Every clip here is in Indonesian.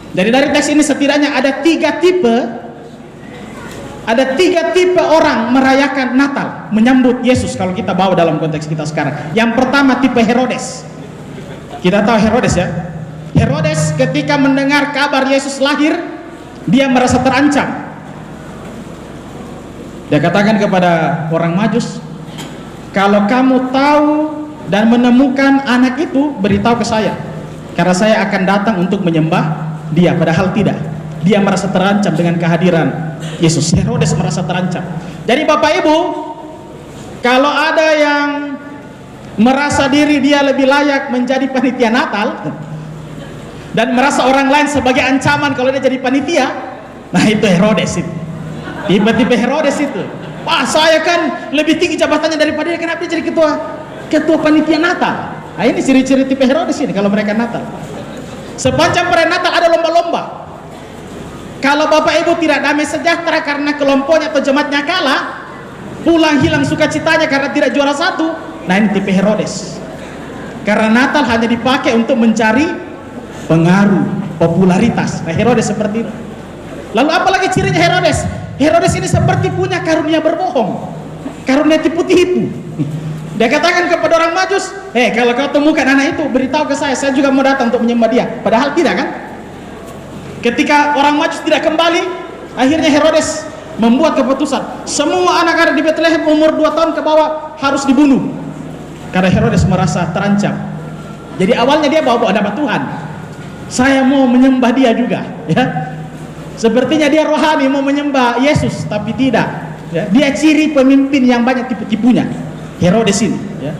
Jadi dari teks ini setidaknya ada tiga tipe orang merayakan Natal, menyambut Yesus kalau kita bawa dalam konteks kita sekarang. Yang pertama tipe Herodes. Kita tahu Herodes ya. Herodes ketika mendengar kabar Yesus lahir, dia merasa terancam. Dia katakan kepada orang Majus, kalau kamu tahu dan menemukan anak itu, beritahu ke saya, karena saya akan datang untuk menyembah dia. Padahal tidak, dia merasa terancam dengan kehadiran Yesus. Herodes merasa terancam. Jadi Bapak Ibu, kalau ada yang merasa diri dia lebih layak menjadi panitia Natal dan merasa orang lain sebagai ancaman kalau dia jadi panitia, nah itu Herodes itu. Tipe-tipe Herodes itu. Wah, saya kan lebih tinggi jabatannya daripada dia, kenapa dia jadi ketua panitia Natal? Nah ini ciri-ciri tipe Herodes ini kalau mereka Natal. Sepanjang perayaan Natal ada lomba-lomba. Kalau Bapak Ibu tidak damai sejahtera karena kelompoknya atau jemaatnya kalah, pulang hilang sukacitanya karena tidak juara satu, nah ini tipe Herodes. Karena Natal hanya dipakai untuk mencari pengaruh, popularitas. Nah Herodes seperti itu. Lalu apalagi cirinya Herodes? Herodes ini seperti punya karunia berbohong, karunia tipu-tipu. Dia katakan kepada orang Majus, kalau kau temukan anak itu, beritahu ke saya juga mau datang untuk menyembah dia. Padahal tidak kan? Ketika orang Majus tidak kembali, akhirnya Herodes membuat keputusan, semua anak-anak di Bethlehem umur 2 tahun ke bawah harus dibunuh. Karena Herodes merasa terancam. Jadi awalnya dia bawa nama Tuhan, saya mau menyembah dia juga, ya. Sepertinya dia rohani mau menyembah Yesus, tapi tidak, ya. Dia ciri pemimpin yang banyak tipu-tipunya, Herodes ini, ya.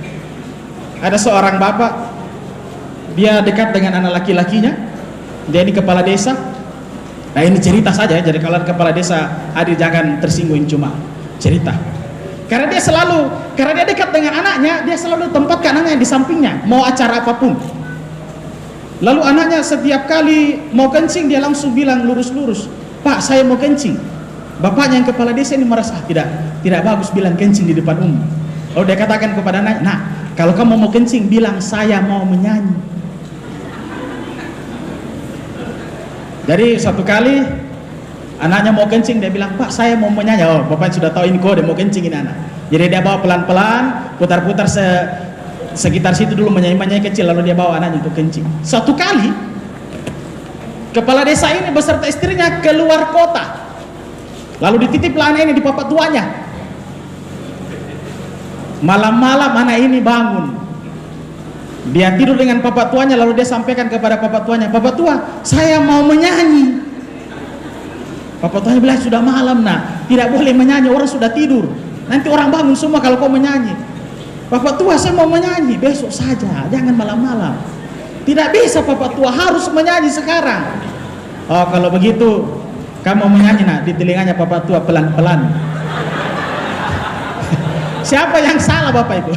Ada seorang bapak, dia dekat dengan anak laki-lakinya, dia ini kepala desa. Nah ini cerita saja, jadi kalau kepala desa hadir jangan tersinggung, cuma cerita. Karena dia dekat dengan anaknya, dia selalu tempatkan anaknya di sampingnya, mau acara apapun. Lalu anaknya setiap kali mau kencing dia langsung bilang lurus-lurus, Pak saya mau kencing. Bapaknya yang kepala desa ini merasa tidak bagus bilang kencing di depan umum. Lalu dia katakan kepada anaknya, nah kalau kamu mau kencing bilang saya mau menyanyi. Jadi satu kali anaknya mau kencing, dia bilang Pak saya mau menyanyi. Oh bapaknya sudah tahu ini kode mau kencing ini anak. Jadi dia bawa pelan-pelan, putar-putar sekitar situ dulu, menyanyi-menyanyi kecil, lalu dia bawa anaknya untuk kencing. Suatu kali kepala desa ini beserta istrinya keluar kota, lalu dititiplah anak ini di papa tuanya. Malam-malam anak ini bangun, dia tidur dengan papa tuanya, lalu dia sampaikan kepada papa tuanya, papa tua saya mau menyanyi. Papa tuanya bilang sudah malam nak, tidak boleh menyanyi, orang sudah tidur, nanti orang bangun semua kalau kau menyanyi. Bapak tua saya mau menyanyi, besok saja, jangan malam-malam. Tidak bisa Bapak tua, harus menyanyi sekarang. Oh kalau begitu kamu menyanyi nak, di telinganya Bapak tua pelan-pelan. Siapa yang salah Bapak Ibu?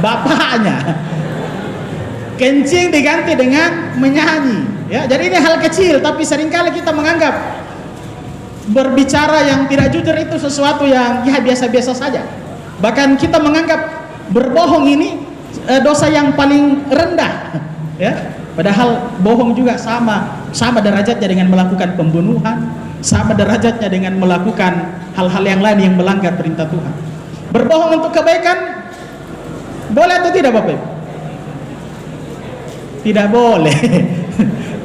Bapaknya. Kencing diganti dengan menyanyi, ya. Jadi ini hal kecil, tapi seringkali kita menganggap berbicara yang tidak jujur itu sesuatu yang ya biasa-biasa saja. Bahkan kita menganggap berbohong ini dosa yang paling rendah, ya. Padahal bohong juga sama derajatnya dengan melakukan pembunuhan, sama derajatnya dengan melakukan hal-hal yang lain yang melanggar perintah Tuhan. Berbohong untuk kebaikan boleh atau tidak Bapak Ibu? Tidak boleh.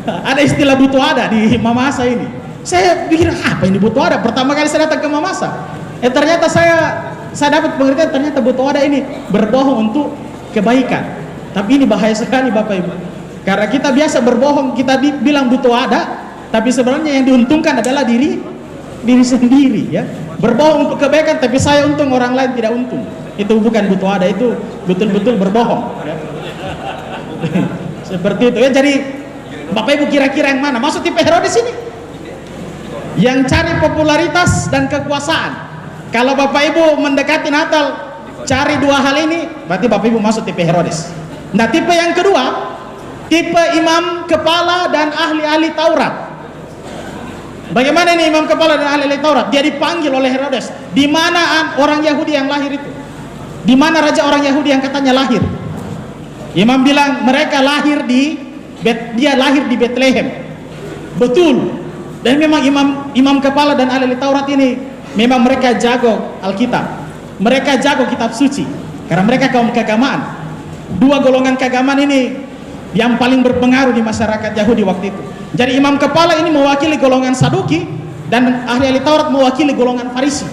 Ada istilah butuh ada di Mamasa ini. Saya pikir apa ini butuh ada? Pertama kali saya datang ke Mamasa, ternyata saya dapat pengertian, ternyata butuh ada ini berbohong untuk kebaikan. Tapi ini bahaya sekali Bapak Ibu, karena kita biasa berbohong, kita bilang butuh ada, tapi sebenarnya yang diuntungkan adalah diri sendiri, ya. Berbohong untuk kebaikan tapi saya untung, orang lain tidak untung, itu bukan butuh ada, itu betul-betul berbohong, ya. Seperti itu, ya. Jadi Bapak Ibu kira-kira yang mana masuk tipe Herodes ini? Yang cari popularitas dan kekuasaan. Kalau Bapak Ibu mendekati Natal cari dua hal ini, berarti Bapak Ibu masuk tipe Herodes. Nah tipe yang kedua, tipe imam kepala dan ahli-ahli Taurat. Bagaimana ini imam kepala dan ahli-ahli Taurat? Dia dipanggil oleh Herodes. Di mana orang Yahudi yang lahir itu? Di mana raja orang Yahudi yang katanya lahir? Imam bilang mereka lahir dia lahir di Bethlehem. Betul. Dan memang imam kepala dan ahli Taurat ini memang mereka jago Alkitab. Mereka jago kitab suci karena mereka kaum keagamaan. Dua golongan keagamaan ini yang paling berpengaruh di masyarakat Yahudi waktu itu. Jadi imam kepala ini mewakili golongan Saduki dan ahli Taurat mewakili golongan Farisi.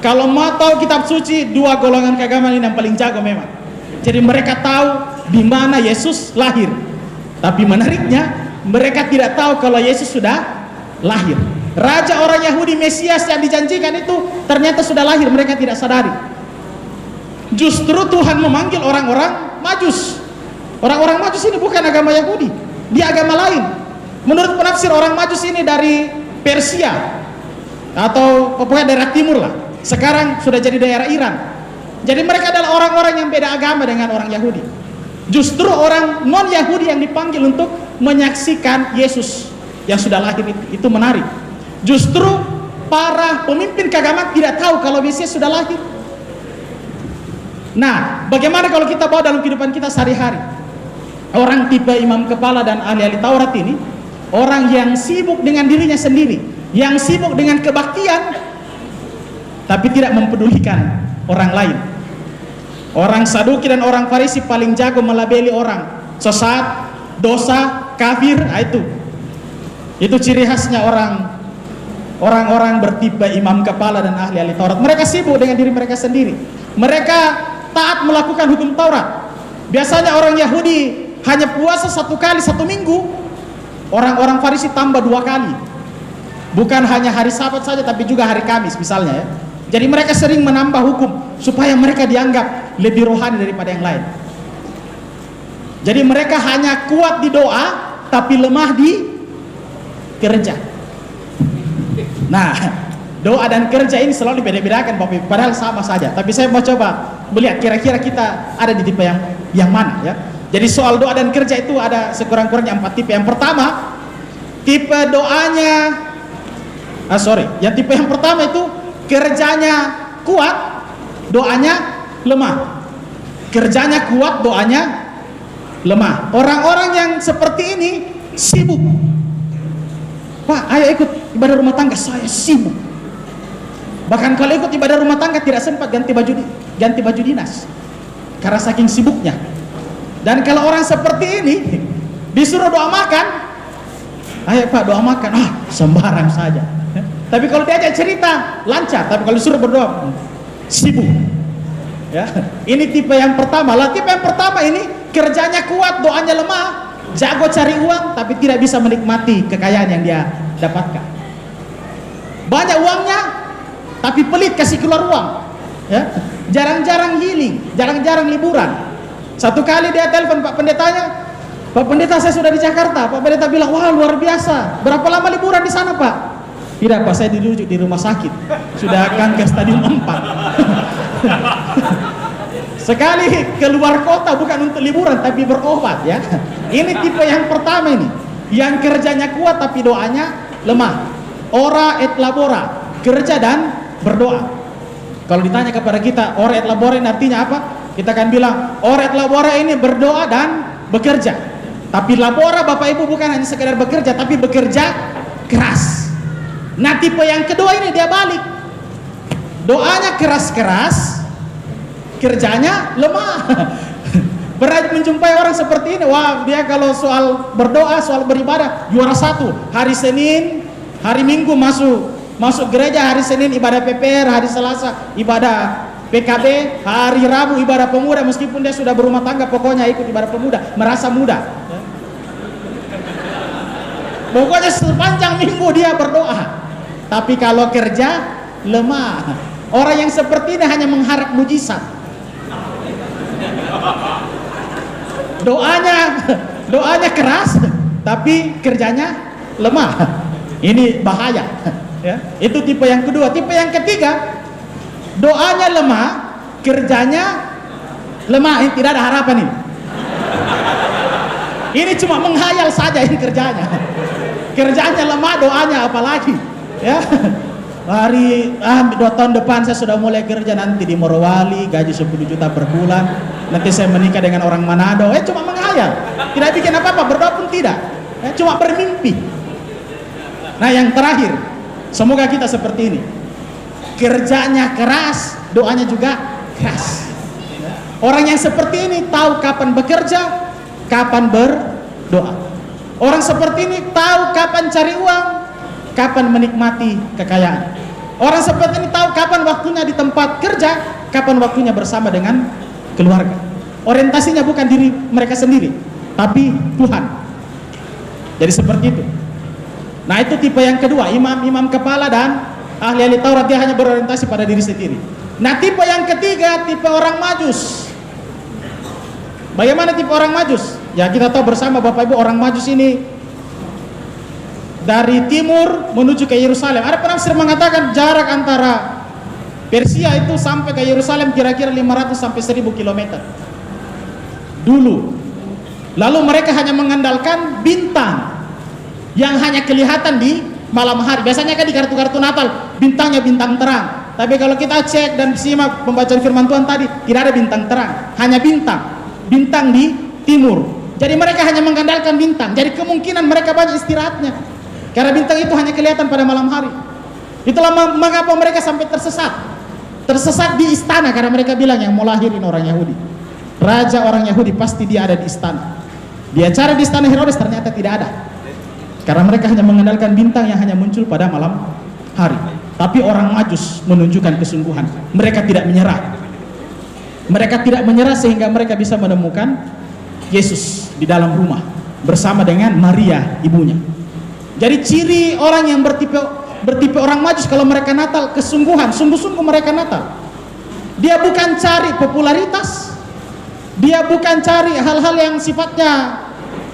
Kalau mau tahu kitab suci, dua golongan keagamaan ini yang paling jago memang. Jadi mereka tahu di mana Yesus lahir. Tapi menariknya, mereka tidak tahu kalau Yesus sudah lahir. Raja orang Yahudi Mesias yang dijanjikan itu ternyata sudah lahir, mereka tidak sadari. Justru Tuhan memanggil orang-orang Majus. Orang-orang Majus ini bukan agama Yahudi, dia agama lain. Menurut penafsir, orang Majus ini dari Persia atau pokoknya daerah timur lah. Sekarang sudah jadi daerah Iran. Jadi mereka adalah orang-orang yang beda agama dengan orang Yahudi. Justru orang non-Yahudi yang dipanggil untuk menyaksikan Yesus yang sudah lahir itu menarik. Justru para pemimpin keagamaan tidak tahu kalau Mesias sudah lahir. Nah, bagaimana kalau kita bawa dalam kehidupan kita sehari-hari? Orang tipe imam kepala dan ahli-ahli Taurat ini orang yang sibuk dengan dirinya sendiri, yang sibuk dengan kebaktian, tapi tidak mempedulikan orang lain. Orang Saduki dan orang Farisi paling jago melabeli orang sesat, dosa, kafir. Itu ciri khasnya orang-orang bertipe imam kepala dan ahli-ahli Taurat. Mereka sibuk dengan diri mereka sendiri. Mereka taat melakukan hukum Taurat. Biasanya orang Yahudi hanya puasa 1 kali 1 minggu. Orang-orang Farisi tambah 2 kali. Bukan hanya hari Sabat saja, tapi juga hari Kamis misalnya ya. Jadi mereka sering menambah hukum supaya mereka dianggap lebih rohani daripada yang lain. Jadi mereka hanya kuat di doa tapi lemah di kerja. Nah, doa dan kerja ini selalu beda-bedakan Bapak, padahal sama saja. Tapi saya mau coba melihat kira-kira kita ada di tipe yang mana ya. Jadi soal doa dan kerja itu ada sekurang-kurangnya 4 tipe. Yang pertama, tipe doanya yang tipe yang pertama itu kerjanya kuat, doanya lemah. Kerjanya kuat, doanya lemah. Orang-orang yang seperti ini sibuk. Pak, ayo ikut ibadah rumah tangga, saya sibuk. Bahkan kalau ikut ibadah rumah tangga tidak sempat ganti baju dinas karena saking sibuknya. Dan kalau orang seperti ini disuruh doa makan, ayo Pak doa makan, sembarang saja. Tapi kalau diajak cerita lancar, tapi kalau disuruh berdoa sibuk. Ya, ini tipe yang pertama. Tipe yang pertama ini kerjanya kuat, doanya lemah, jago cari uang, tapi tidak bisa menikmati kekayaan yang dia dapatkan. Banyak uangnya, tapi pelit kasih keluar uang. Ya, jarang-jarang healing, jarang-jarang liburan. Satu kali dia telepon Pak Pendetanya, Pak Pendeta saya sudah di Jakarta. Pak Pendeta bilang, wah luar biasa. Berapa lama liburan di sana Pak? Tidak Pak, saya dirujuk di rumah sakit. Sudah kanker stadium 4. Sekali keluar kota bukan untuk liburan tapi berobat ya. Ini tipe yang pertama ini, yang kerjanya kuat tapi doanya lemah. Ora et labora, kerja dan berdoa. Kalau ditanya kepada kita, ora et labora ini artinya apa? Kita akan bilang, ora et labora ini berdoa dan bekerja. Tapi labora Bapak Ibu bukan hanya sekedar bekerja, tapi bekerja keras. Nah tipe yang kedua ini dia balik. Doanya keras-keras, kerjanya lemah. Pernah menjumpai orang seperti ini. Wah, dia kalau soal berdoa, soal beribadah juara 1. Hari Senin, hari Minggu masuk gereja, hari Senin ibadah PPR, hari Selasa ibadah PKB, hari Rabu ibadah pemuda. Meskipun dia sudah berumah tangga, pokoknya ikut ibadah pemuda, merasa muda. Pokoknya sepanjang minggu dia berdoa. Tapi kalau kerja lemah. Orang yang seperti ini hanya mengharap mujizat. Doanya keras, tapi kerjanya lemah. Ini bahaya. Ya, itu tipe yang kedua. Tipe yang ketiga, doanya lemah, kerjanya lemah. Ini tidak ada harapan ini. Ini cuma menghayal saja ini kerjanya. Kerjanya lemah, doanya apalagi. Ya, hari 2 tahun depan saya sudah mulai kerja nanti di Morowali, gaji 10 juta per bulan. Nanti saya menikah dengan orang Manado. Cuma menghayal, tidak bikin apa-apa, berdoa pun tidak. Cuma bermimpi. Nah, yang terakhir, semoga kita seperti ini. Kerjanya keras, doanya juga keras. Orang yang seperti ini tahu kapan bekerja, kapan berdoa. Orang seperti ini tahu kapan cari uang, kapan menikmati kekayaan. Orang seperti ini tahu kapan waktunya di tempat kerja, kapan waktunya bersama dengan keluarga. Orientasinya bukan diri mereka sendiri, tapi Tuhan. Jadi seperti itu. Nah, itu tipe yang kedua, imam kepala dan ahli-ahli Taurat, dia hanya berorientasi pada diri sendiri. Nah, tipe yang ketiga, tipe orang Majus. Bagaimana tipe orang Majus? Ya, kita tahu bersama Bapak Ibu, orang Majus ini dari timur menuju ke Yerusalem. Ada penafsir mengatakan jarak antara Persia itu sampai ke Yerusalem kira-kira 500 sampai 1000 km dulu. Lalu mereka hanya mengandalkan bintang yang hanya kelihatan di malam hari. Biasanya kan di kartu-kartu Natal bintangnya bintang terang. Tapi kalau kita cek dan simak pembacaan firman Tuhan tadi, tidak ada bintang terang, hanya bintang di timur. Jadi mereka hanya mengandalkan bintang. Jadi kemungkinan mereka banyak istirahatnya, karena bintang itu hanya kelihatan pada malam hari. Itulah mengapa mereka sampai tersesat di istana, karena mereka bilang yang mau lahirin orang Yahudi, raja orang Yahudi pasti dia ada di istana. Dia cari di istana Herodes, ternyata tidak ada, karena mereka hanya mengandalkan bintang yang hanya muncul pada malam hari. Tapi orang Majus menunjukkan kesungguhan. Mereka tidak menyerah. Mereka tidak menyerah sehingga mereka bisa menemukan Yesus di dalam rumah bersama dengan Maria ibunya. Jadi ciri orang yang bertipe orang Majus, kalau mereka Natal kesungguhan, sungguh-sungguh mereka Natal. Dia bukan cari popularitas, dia bukan cari hal-hal yang sifatnya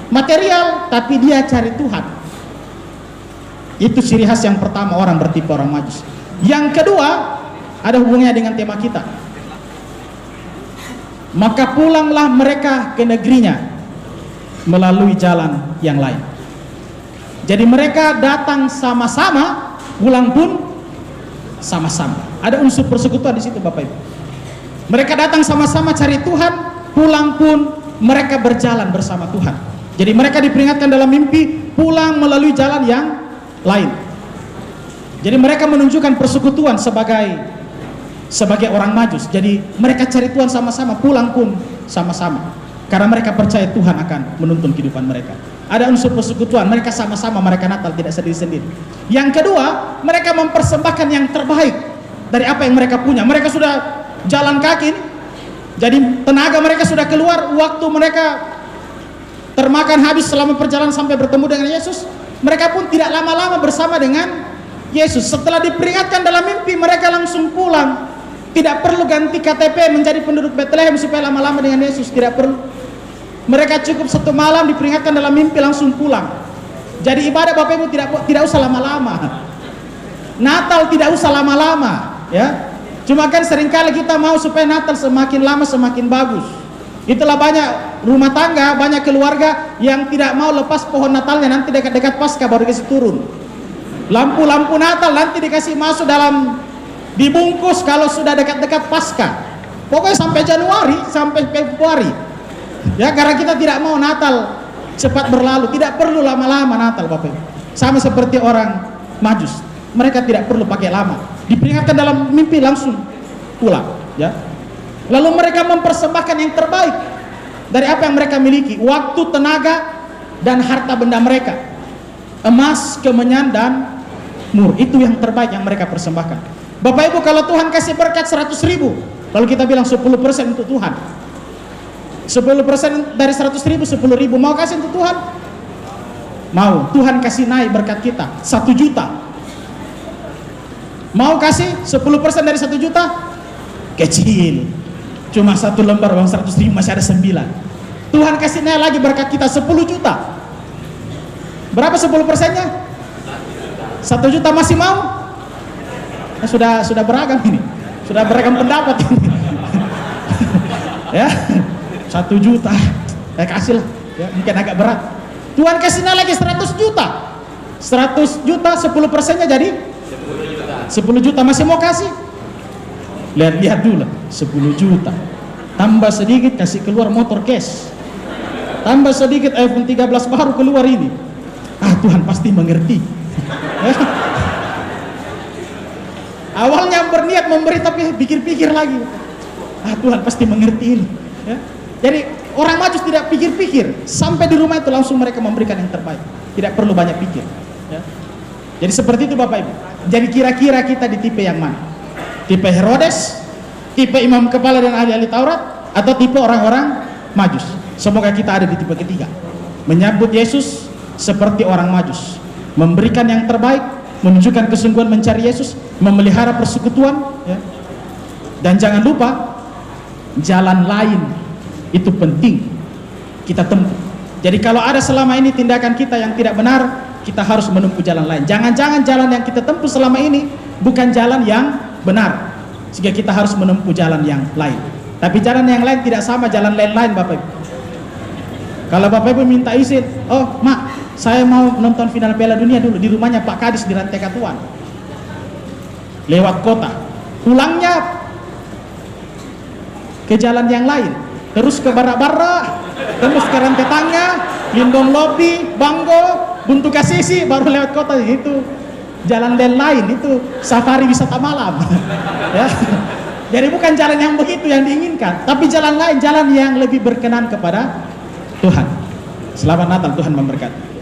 material, tapi dia cari Tuhan. Itu ciri khas yang pertama orang bertipe orang Majus. Yang kedua, ada hubungannya dengan tema kita. Maka pulanglah mereka ke negerinya melalui jalan yang lain. Jadi mereka datang sama-sama, pulang pun sama-sama. Ada unsur persekutuan di situ, Bapak Ibu. Mereka datang sama-sama cari Tuhan, pulang pun mereka berjalan bersama Tuhan. Jadi mereka diperingatkan dalam mimpi pulang melalui jalan yang lain. Jadi mereka menunjukkan persekutuan sebagai orang Majus. Jadi mereka cari Tuhan sama-sama, pulang pun sama-sama, karena mereka percaya Tuhan akan menuntun kehidupan mereka. Ada unsur persekutuan, mereka sama-sama, mereka Natal, tidak sendiri-sendiri. Yang kedua, mereka mempersembahkan yang terbaik dari apa yang mereka punya. Mereka sudah jalan kaki, jadi tenaga mereka sudah keluar, waktu mereka termakan habis selama perjalanan sampai bertemu dengan Yesus. Mereka pun tidak lama-lama bersama dengan Yesus. Setelah diperingatkan dalam mimpi, mereka langsung pulang. Tidak perlu ganti KTP menjadi penduduk Bethlehem supaya lama-lama dengan Yesus, tidak perlu. Mereka cukup 1 malam diperingatkan dalam mimpi langsung pulang. Jadi ibadah Bapak Ibu tidak usah lama-lama. Natal tidak usah lama-lama, ya. Cuma kan seringkali kita mau supaya Natal semakin lama semakin bagus. Itulah banyak rumah tangga, banyak keluarga yang tidak mau lepas pohon Natalnya, nanti dekat-dekat Paskah baru dikasih turun. Lampu-lampu Natal nanti dikasih masuk dalam dibungkus kalau sudah dekat-dekat Paskah. Pokoknya sampai Januari, sampai Februari. Ya, karena kita tidak mau Natal cepat berlalu, tidak perlu lama-lama Natal, Bapak Ibu. Sama seperti orang Majus, mereka tidak perlu pakai lama. Diperingatkan dalam mimpi langsung pulang, ya. Lalu mereka mempersembahkan yang terbaik dari apa yang mereka miliki, waktu, tenaga, dan harta benda mereka. Emas, kemenyan, dan mur, itu yang terbaik yang mereka persembahkan. Bapak Ibu, kalau Tuhan kasih berkat 100.000, lalu kita bilang 10% untuk Tuhan. 10% dari 100.000, 10.000, mau kasih untuk Tuhan? Mau. Tuhan kasih naik berkat kita 1 juta. Mau kasih 10% dari 1 juta? Kecil, cuma 1 lembar uang 100.000, masih ada 9. Tuhan kasih naik lagi berkat kita 10 juta. Berapa 10%-nya? 1 juta. Masih mau? Nah, sudah beragam ini, sudah beragam pendapat ini. Ya, 1 juta, kasih lah, ya, mungkin agak berat. Tuhan kasih lagi 100 juta. 100 juta, 10%-nya jadi 10 juta. Masih mau kasih? Lihat dulu lah, 10 juta. Tambah sedikit kasih keluar motor cash. Tambah sedikit iPhone 13 baru keluar ini. Tuhan pasti mengerti. Awalnya berniat memberi tapi pikir-pikir lagi. Tuhan pasti mengerti ini. Ya. Jadi orang Majus tidak pikir-pikir, sampai di rumah itu langsung mereka memberikan yang terbaik. Tidak perlu banyak pikir. Ya. Jadi seperti itu Bapak Ibu. Jadi kira-kira kita di tipe yang mana? Tipe Herodes, tipe imam kepala dan ahli-ahli Taurat, atau tipe orang-orang Majus? Semoga kita ada di tipe ketiga. Menyambut Yesus seperti orang Majus, memberikan yang terbaik, menunjukkan kesungguhan mencari Yesus, memelihara persekutuan, ya. Dan jangan lupa jalan lain itu penting kita tempuh. Jadi kalau ada selama ini tindakan kita yang tidak benar, kita harus menempuh jalan lain. Jangan-jangan jalan yang kita tempuh selama ini bukan jalan yang benar, sehingga kita harus menempuh jalan yang lain. Tapi jalan yang lain tidak sama jalan lain-lain Bapak Ibu. Kalau Bapak Ibu minta izin, oh mak, saya mau nonton final Piala Dunia dulu di rumahnya Pak Kadis di Rantai Katuan, lewat kota, pulangnya ke jalan yang lain, terus ke Bara-Bara, terus ke Rantai Tangga, Lindong Lopi, Banggo, Buntu Kasisi, baru lewat kota. Itu jalan lain, itu safari wisata malam. Ya. Jadi bukan jalan yang begitu yang diinginkan, tapi jalan lain, jalan yang lebih berkenan kepada Tuhan. Selamat Natal, Tuhan memberkati.